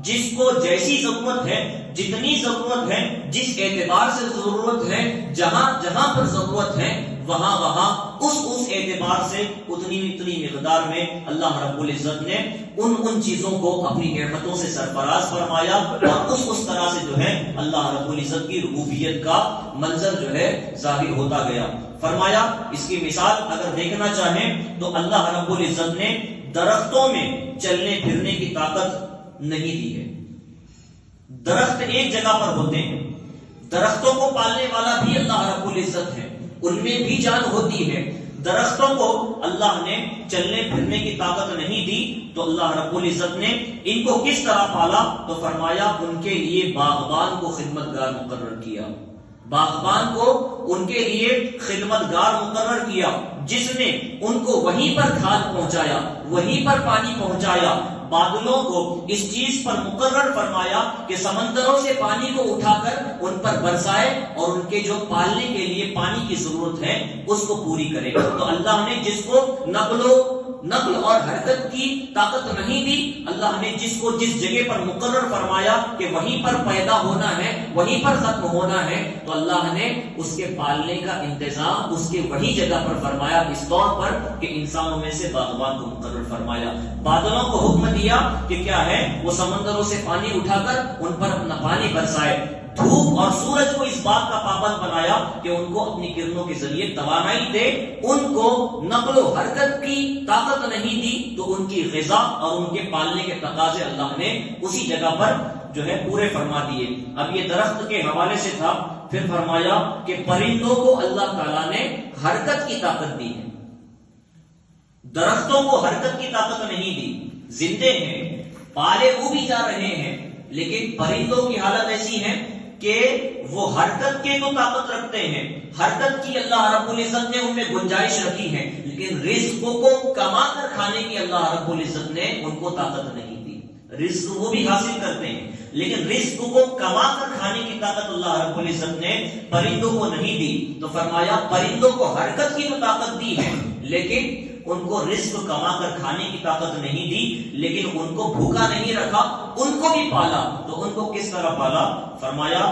جس کو جیسی ضرورت ہے، جتنی ضرورت ہے، جس اعتبار سے ضرورت ہے، جہاں جہاں پر ضرورت ہے وہاں وہاں اس اعتبار سے اتنی مقدار میں اللہ رب العزت نے ان چیزوں کو اپنی نعمتوں سے سرفراز فرمایا، اور اس طرح سے جو ہے اللہ رب العزت کی ربوبیت کا منظر جو ہے ظاہر ہوتا گیا۔ فرمایا اس کی مثال اگر دیکھنا چاہیں تو اللہ رب العزت نے درختوں میں چلنے پھرنے کی طاقت نہیں دی ہے۔ درخت ایک جگہ پر ہوتے ہیں، درختوں کو پالنے والا بھی اللہ رب العزت ہے، ان میں بھی جان ہوتی ہے۔ درختوں کو اللہ نے چلنے پھرنے کی طاقت نہیں دی تو اللہ رب العزت نے ان کو کس طرح پالا؟ تو فرمایا ان کے لیے باغبان کو خدمتگار مقرر کیا، باغبان کو ان کے لیے خدمتگار مقرر کیا، جس نے ان کو وہیں پر کھاد پہنچایا، وہیں پر پانی پہنچایا، بادلوں کو اس چیز پر مقرر فرمایا کہ سمندروں سے پانی کو اٹھا کر ان پر برسائے اور ان کے جو پالنے کے لیے پانی کی ضرورت ہے اس کو پوری کرے۔ تو اللہ نے جس کو نقل اور حرکت کی طاقت نہیں دی، اللہ نے جس کو جس جگہ پر مقرر فرمایا کہ وہیں پر پیدا ہونا ہے، وہیں پر ختم ہونا ہے، تو اللہ نے اس کے پالنے کا انتظام اس کے وہی جگہ پر فرمایا، اس طور پر کہ انسانوں میں سے باغبان کو مقرر فرمایا۔ بادلوں کو حکم دیا کہ کیا ہے، وہ سمندروں سے پانی اٹھا کر ان پر اپنا پانی برسائے۔ دھوپ اور سورج کو اس بات کا پابند بنایا کہ ان کو اپنی کرنوں کے ذریعے توانائی دے، ان کو نقل و حرکت کی طاقت نہیں دی تو ان کی غذا اور ان کے پالنے کے تقاضے اللہ نے اسی جگہ پر جو ہے پورے فرما دیے۔ اب یہ درخت کے حوالے سے تھا، پھر فرمایا کہ پرندوں کو اللہ تعالیٰ نے حرکت کی طاقت دی ہے، درختوں کو حرکت کی طاقت نہیں دی، زندے ہیں، پالے وہ بھی جا رہے ہیں، لیکن پرندوں کی حالت ایسی ہے کہ وہ حرکت کے تو طاقت رکھتے ہیں، حرکت کی اللہ رب العزت نے ان میں گنجائش رکھی ہے، لیکن رزق کو کما کر کھانے کی اللہ رب العزت نے ان کو طاقت نہیں دی۔ رزق وہ بھی حاصل کرتے ہیں، لیکن رزق کو کما کر کھانے کی طاقت اللہ رب العزت نے پرندوں کو نہیں دی۔ تو فرمایا پرندوں کو حرکت کی تو طاقت دی ہے، لیکن ان کو رزق کما کر کھانے کی طاقت نہیں دی، لیکن ان کو بھوکا نہیں رکھا، ان کو بھی پالا۔ تو ان کو کس طرح پالا؟ فرمایا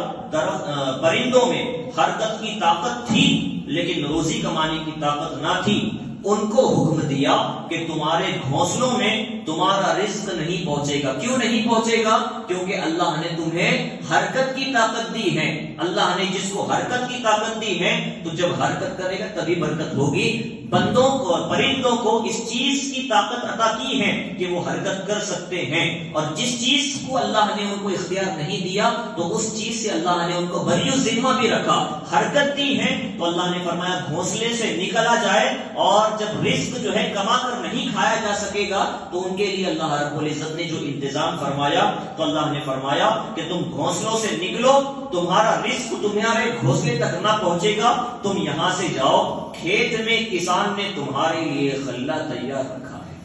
پرندوں میں حرکت کی طاقت تھی لیکن روزی کمانے کی طاقت نہ تھی، ان کو حکم دیا کہ تمہارے گھونسلوں میں تمہارا رزق نہیں پہنچے گا۔ کیوں نہیں پہنچے گا؟ کیونکہ اللہ نے تمہیں حرکت کی طاقت دی ہے۔ اللہ نے جس کو حرکت کی طاقت دی ہے تو جب حرکت کرے گا تبھی برکت ہوگی۔ بندوں کو، پرندوں کو اس چیز کی طاقت عطا کی ہے کہ وہ حرکت کر سکتے ہیں، اور جس چیز کو اللہ نے ان کو اختیار نہیں دیا تو اس چیز سے اللہ نے ان کو بری الذمہ بھی رکھا۔ حرکت دی ہے تو اللہ نے فرمایا گھونسلے سے نکلا جائے، اور جب رزق جو ہے کما کر نہیں کھایا جا سکے گا تو ان کے لیے اللہ رب العزت نے جو انتظام فرمایا، تو اللہ نے فرمایا کہ تم گھونسلوں سے نکلو، تمہارا رزق تمہارے گھونسلے تک نہ پہنچے گا، تم یہاں سے جاؤ۔ کھیت میں کسان نے تمہارے لیے غلہ تیار رکھا ہے،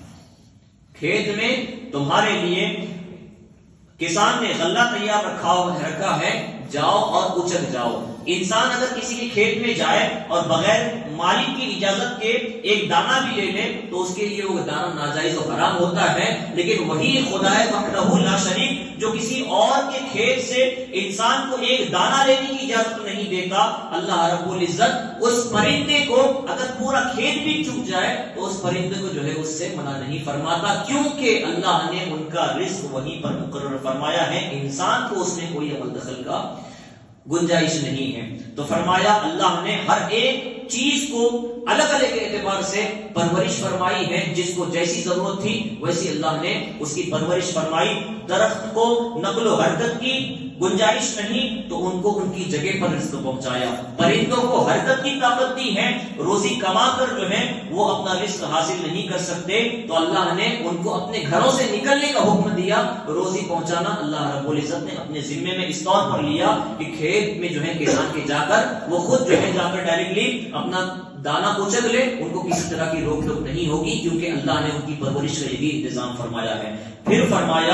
کھیت میں تمہارے لیے کسان نے غلہ تیار رکھا ہے، جاؤ اور اچک جاؤ۔ انسان اگر کسی کے کھیت میں جائے اور بغیر مالک کی اجازت کے ایک دانہ بھی لے لے تو اس کے لیے وہ دانہ ناجائز و حرام ہوتا ہے، لیکن وہی خدائے وحدہ لا شریک جو کسی اور کے کھیت سے انسان کو ایک دانہ لینے کی اجازت نہیں دیتا، اللہ رب العزت اس پرندے کو اگر پورا کھیت بھی چک جائے تو اس پرندے کو جو ہے اس سے منع نہیں فرماتا، کیونکہ اللہ نے ان کا رزق وہیں پر مقرر فرمایا ہے، انسان کو اس میں کوئی عمل دخل کا گنجائش نہیں ہے۔ تو فرمایا اللہ نے ہر ایک چیز کو الگ الگ اعتبار سے پرورش فرمائی ہے، جس کو جیسی ضرورت تھی ویسی اللہ نے اس کی پرورش فرمائی۔ درخت کو نقل و حرکت کی گنجائش نہیں تو ان کو ان کی جگہ پر رزق پہنچایا۔ پرندوں کو حرکت کی طاقت دی ہے، روزی کما کر جو ہے وہ اپنا رزق حاصل نہیں کر سکتے، تو اللہ نے ان کو اپنے گھروں سے نکلنے کا حکم دیا، روزی پہنچانا اللہ رب العزت نے اپنے ذمے میں اس طور پر لیا کہ کھیت میں جو ہے کسان کے جا کر وہ خود جو ہے جا کر ڈائریکٹلی اپنا دانا اچک لے، ان کو کسی طرح کی روک ٹوک نہیں ہوگی، کیونکہ اللہ نے ان کی پرورش کا یہ بھی انتظام فرمایا ہے۔ پھر فرمایا